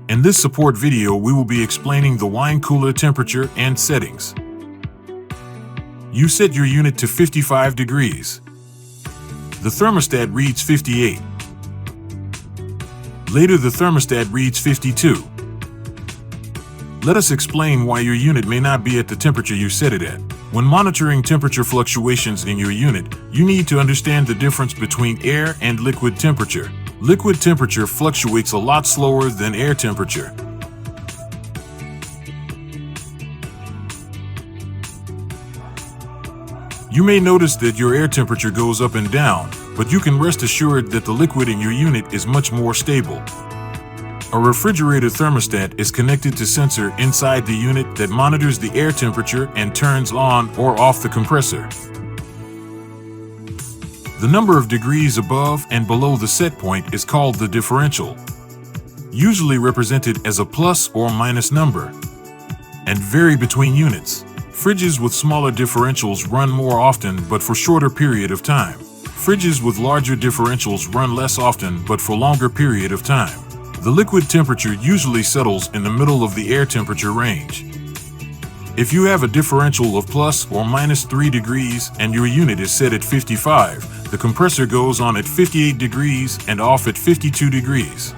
In this support video, we will be explaining the wine cooler temperature and settings. You set your unit to 55 degrees. The thermostat reads 58. Later, the thermostat reads 52. Let us explain why your unit may not be at the temperature you set it at. When monitoring temperature fluctuations in your unit, you need to understand the difference between air and liquid temperature. Liquid temperature fluctuates a lot slower than air temperature. You may notice that your air temperature goes up and down, but you can rest assured that the liquid in your unit is much more stable. A refrigerator thermostat is connected to sensor inside the unit that monitors the air temperature and turns on or off the compressor. The number of degrees above and below the set point is called the differential, usually represented as a plus or minus number, and vary between units. Fridges with smaller differentials run more often but for shorter period of time. Fridges with larger differentials run less often but for longer period of time. The liquid temperature usually settles in the middle of the air temperature range. If you have a differential of plus or minus 3 degrees and your unit is set at 55, the compressor goes on at 58 degrees and off at 52 degrees.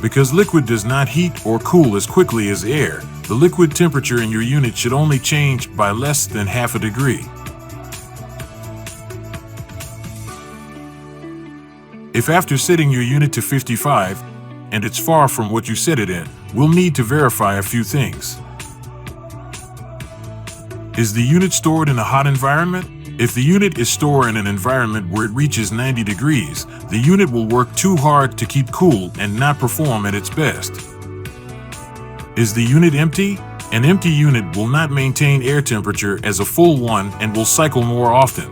Because liquid does not heat or cool as quickly as air, the liquid temperature in your unit should only change by less than half a degree. If after setting your unit to 55, and it's far from what you set it at, we'll need to verify a few things. Is the unit stored in a hot environment? If the unit is stored in an environment where it reaches 90 degrees, the unit will work too hard to keep cool and not perform at its best. Is the unit empty? An empty unit will not maintain air temperature as a full one and will cycle more often.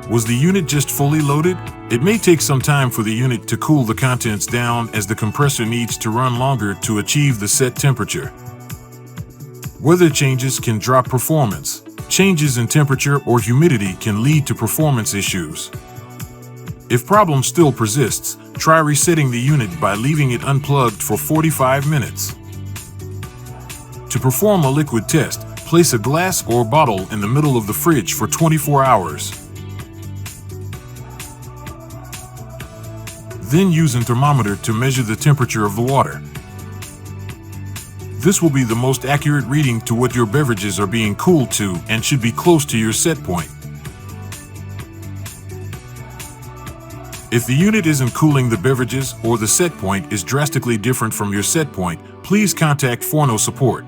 Was the unit just fully loaded? It may take some time for the unit to cool the contents down as the compressor needs to run longer to achieve the set temperature. Weather changes can drop performance. Changes in temperature or humidity can lead to performance issues. If problem still persists, try resetting the unit by leaving it unplugged for 45 minutes. To perform a liquid test, place a glass or bottle in the middle of the fridge for 24 hours. Then use a thermometer to measure the temperature of the water. This will be the most accurate reading to what your beverages are being cooled to and should be close to your set point. If the unit isn't cooling the beverages or the set point is drastically different from your set point, please contact Forno support.